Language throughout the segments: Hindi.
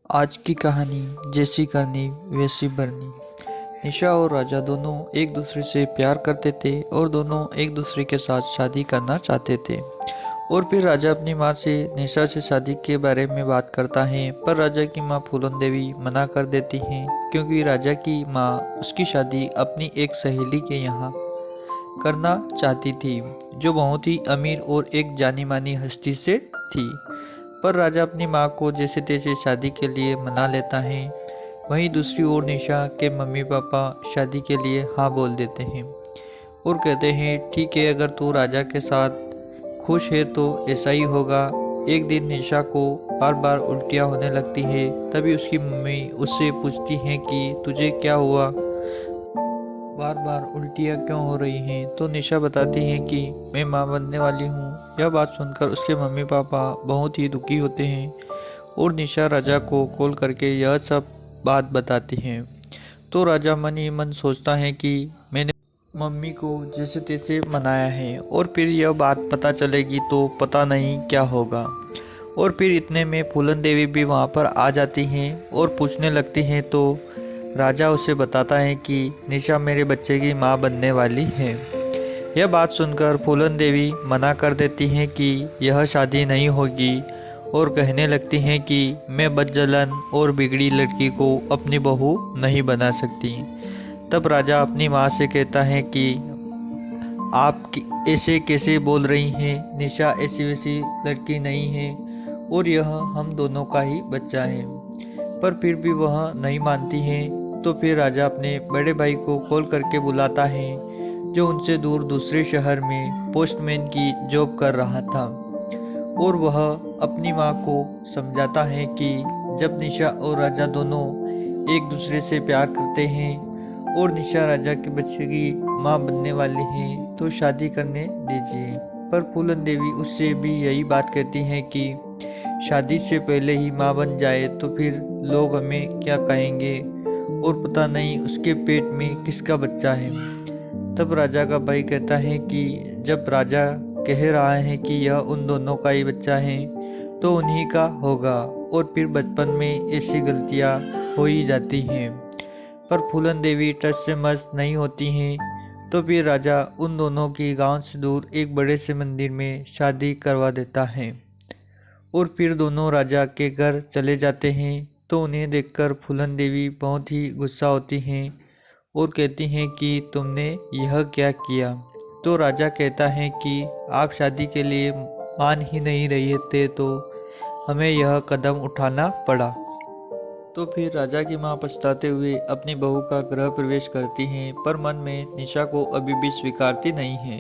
आज की कहानी जैसी करनी वैसी भरनी। निशा और राजा दोनों एक दूसरे से प्यार करते थे और दोनों एक दूसरे के साथ शादी करना चाहते थे। और फिर राजा अपनी माँ से निशा से शादी के बारे में बात करता है, पर राजा की माँ फूलन देवी मना कर देती हैं, क्योंकि राजा की माँ उसकी शादी अपनी एक सहेली के यहाँ करना चाहती थी, जो बहुत ही अमीर और एक जानी मानी हस्ती से थी। पर राजा अपनी माँ को जैसे तैसे शादी के लिए मना लेता है। वहीं दूसरी ओर निशा के मम्मी पापा शादी के लिए हाँ बोल देते हैं और कहते हैं ठीक है, अगर तू राजा के साथ खुश है तो ऐसा ही होगा। एक दिन निशा को बार बार उल्टियाँ होने लगती है, तभी उसकी मम्मी उससे पूछती हैं कि तुझे क्या हुआ, बार बार उल्टियाँ क्यों हो रही हैं। तो निशा बताती है कि मैं माँ बनने वाली हूँ। यह बात सुनकर उसके मम्मी पापा बहुत ही दुखी होते हैं और निशा राजा को कॉल करके यह सब बात बताती हैं। तो राजा मन ही मन सोचता है कि मैंने मम्मी को जैसे तैसे मनाया है और फिर यह बात पता चलेगी तो पता नहीं क्या होगा। और फिर इतने में फूलन देवी भी वहाँ पर आ जाती हैं और पूछने लगती हैं। तो राजा उसे बताता है कि निशा मेरे बच्चे की माँ बनने वाली है। यह बात सुनकर फूलन देवी मना कर देती हैं कि यह शादी नहीं होगी और कहने लगती हैं कि मैं बदजलन और बिगड़ी लड़की को अपनी बहू नहीं बना सकती। तब राजा अपनी माँ से कहता है कि आप ऐसे कैसे बोल रही हैं, निशा ऐसी वैसी लड़की नहीं है और यह हम दोनों का ही बच्चा है। पर फिर भी वह नहीं मानती है। तो फिर राजा अपने बड़े भाई को कॉल करके बुलाता है, जो उनसे दूर दूसरे शहर में पोस्टमैन की जॉब कर रहा था। और वह अपनी माँ को समझाता है कि जब निशा और राजा दोनों एक दूसरे से प्यार करते हैं और निशा राजा के बच्चे की माँ बनने वाली है तो शादी करने दीजिए। पर फूलन देवी उससे भी यही बात कहती हैं कि शादी से पहले ही माँ बन जाए तो फिर लोग हमें क्या कहेंगे और पता नहीं उसके पेट में किसका बच्चा है। तब राजा का भाई कहता है कि जब राजा कह रहा है कि यह उन दोनों का ही बच्चा है तो उन्हीं का होगा और फिर बचपन में ऐसी गलतियाँ हो ही जाती हैं। पर फूलन देवी टच से मस्त नहीं होती हैं। तो फिर राजा उन दोनों की गांव से दूर एक बड़े से मंदिर में शादी करवा देता है और फिर दोनों राजा के घर चले जाते हैं। तो उन्हें देखकर फूलन देवी बहुत ही गुस्सा होती हैं और कहती हैं कि तुमने यह क्या किया। तो राजा कहता है कि आप शादी के लिए मान ही नहीं रहे थे तो हमें यह कदम उठाना पड़ा। तो फिर राजा की माँ पछताते हुए अपनी बहू का गृह प्रवेश करती हैं, पर मन में निशा को अभी भी स्वीकारती नहीं है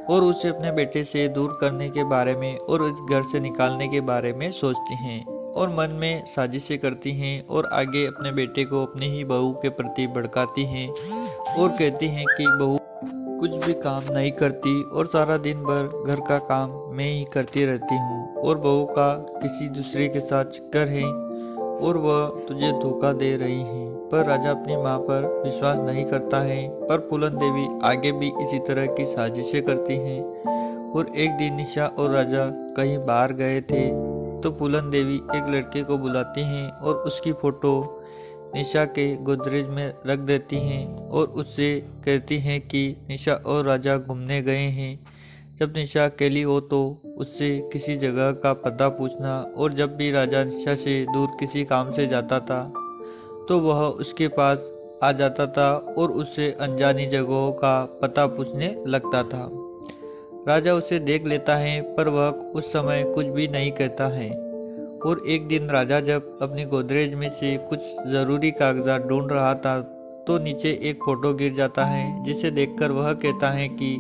और उसे अपने बेटे से दूर करने के बारे में और उस घर से निकालने के बारे में सोचती हैं और मन में साजिशें करती हैं और आगे अपने बेटे को अपनी ही बहू के प्रति भड़काती हैं और कहती हैं कि बहू कुछ भी काम नहीं करती और सारा दिन भर घर का काम मैं ही करती रहती हूँ और बहू का किसी दूसरे के साथ चक्कर है और वह तुझे धोखा दे रही है। पर राजा अपनी माँ पर विश्वास नहीं करता है। पर फूलन देवी आगे भी इसी तरह की साजिशें करती हैं और एक दिन निशा और राजा कहीं बाहर गए थे तो फूलन देवी एक लड़के को बुलाती हैं और उसकी फ़ोटो निशा के गोदरेज में रख देती हैं और उससे कहती हैं कि निशा और राजा घूमने गए हैं। जब निशा अकेली हो तो उससे किसी जगह का पता पूछना और जब भी राजा निशा से दूर किसी काम से जाता था तो वह उसके पास आ जाता था और उससे अनजानी जगहों का पता पूछने लगता था। राजा उसे देख लेता है पर वह उस समय कुछ भी नहीं कहता है। और एक दिन राजा जब अपनी गोदरेज में से कुछ ज़रूरी कागजात ढूंढ रहा था तो नीचे एक फ़ोटो गिर जाता है, जिसे देखकर वह कहता है कि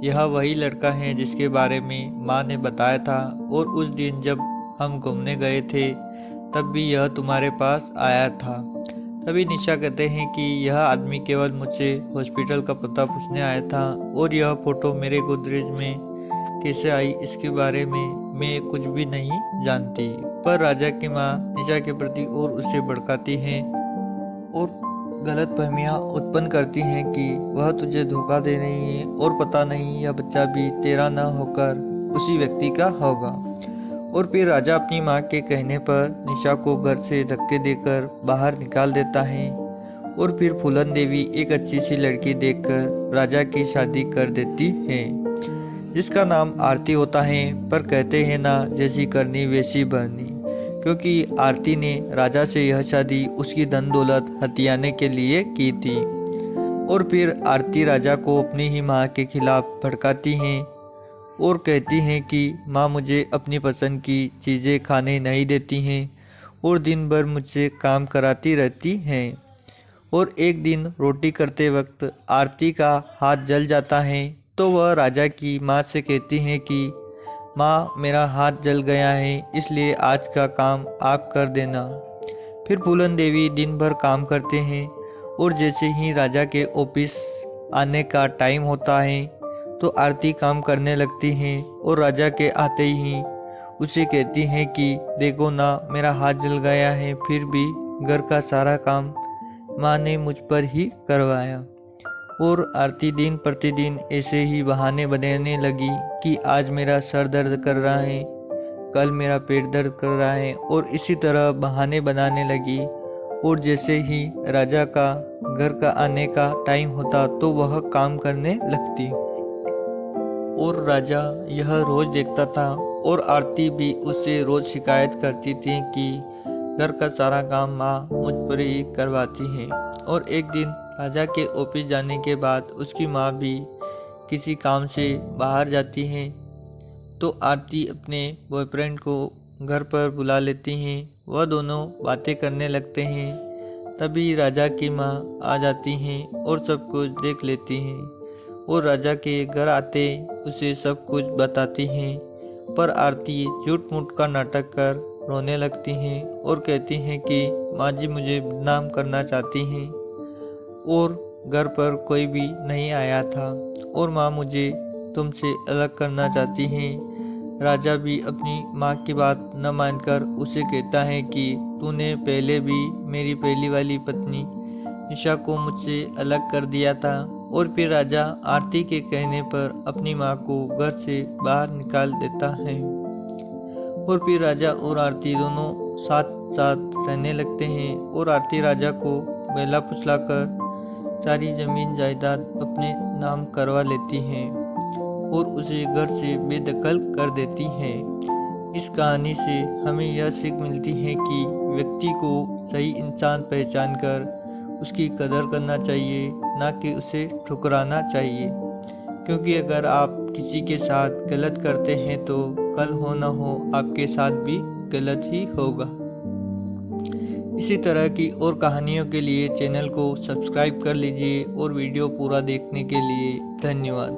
यह वही लड़का है जिसके बारे में माँ ने बताया था और उस दिन जब हम घूमने गए थे तब भी यह तुम्हारे पास आया था। तभी निशा कहते हैं कि यह आदमी केवल मुझसे हॉस्पिटल का पता पूछने आया था और यह फ़ोटो मेरे गोदरेज में कैसे आई इसके बारे में मैं कुछ भी नहीं जानती। पर राजा की माँ निशा के प्रति और उसे भड़काती हैं और गलत फहमियाँ उत्पन्न करती हैं कि वह तुझे धोखा दे रही है और पता नहीं यह बच्चा भी तेरा न होकर उसी व्यक्ति का होगा। और फिर राजा अपनी माँ के कहने पर निशा को घर से धक्के देकर बाहर निकाल देता है और फिर फूलन देवी एक अच्छी सी लड़की देखकर राजा की शादी कर देती है, जिसका नाम आरती होता है। पर कहते हैं ना, जैसी करनी वैसी भरनी, क्योंकि आरती ने राजा से यह शादी उसकी धन दौलत हथियाने के लिए की थी। और फिर आरती राजा को अपनी ही माँ के खिलाफ भड़काती हैं और कहती हैं कि माँ मुझे अपनी पसंद की चीज़ें खाने नहीं देती हैं और दिन भर मुझसे काम कराती रहती हैं। और एक दिन रोटी करते वक्त आरती का हाथ जल जाता है, तो वह राजा की माँ से कहती हैं कि माँ मेरा हाथ जल गया है, इसलिए आज का काम आप कर देना। फिर फूलन देवी दिन भर काम करते हैं और जैसे ही राजा के ऑफिस आने का टाइम होता है तो आरती काम करने लगती हैं और राजा के आते ही उसे कहती हैं कि देखो ना, मेरा हाथ जल गया है, फिर भी घर का सारा काम माँ ने मुझ पर ही करवाया। और आरती दिन प्रतिदिन ऐसे ही बहाने बनाने लगी कि आज मेरा सर दर्द कर रहा है, कल मेरा पेट दर्द कर रहा है, और इसी तरह बहाने बनाने लगी। और जैसे ही राजा का घर का आने का टाइम होता तो वह काम करने लगती और राजा यह रोज़ देखता था। और आरती भी उससे रोज़ शिकायत करती थी कि घर का सारा काम माँ मुझ पर ही करवाती है। और एक दिन राजा के ऑफिस जाने के बाद उसकी माँ भी किसी काम से बाहर जाती हैं, तो आरती अपने बॉयफ्रेंड को घर पर बुला लेती हैं। वह दोनों बातें करने लगते हैं। तभी राजा की माँ आ जाती हैं और सब कुछ देख लेती हैं और राजा के घर आते उसे सब कुछ बताती हैं। पर आरती झूठ मूठ का नाटक कर रोने लगती हैं और कहती हैं कि माँ जी मुझे बदनाम करना चाहती हैं और घर पर कोई भी नहीं आया था और माँ मुझे तुमसे अलग करना चाहती हैं। राजा भी अपनी माँ की बात न मानकर उसे कहता है कि तूने पहले भी मेरी पहली वाली पत्नी निशा को मुझसे अलग कर दिया था। और फिर राजा आरती के कहने पर अपनी माँ को घर से बाहर निकाल देता है और फिर राजा और आरती दोनों साथ साथ रहने लगते हैं। और आरती राजा को बेला फुसलाकर सारी जमीन जायदाद अपने नाम करवा लेती हैं और उसे घर से बेदखल कर देती हैं। इस कहानी से हमें यह सीख मिलती है कि व्यक्ति को सही इंसान पहचान कर उसकी कदर करना चाहिए, ना कि उसे ठुकराना चाहिए, क्योंकि अगर आप किसी के साथ गलत करते हैं तो कल हो ना हो आपके साथ भी गलत ही होगा। इसी तरह की और कहानियों के लिए चैनल को सब्सक्राइब कर लीजिए और वीडियो पूरा देखने के लिए धन्यवाद।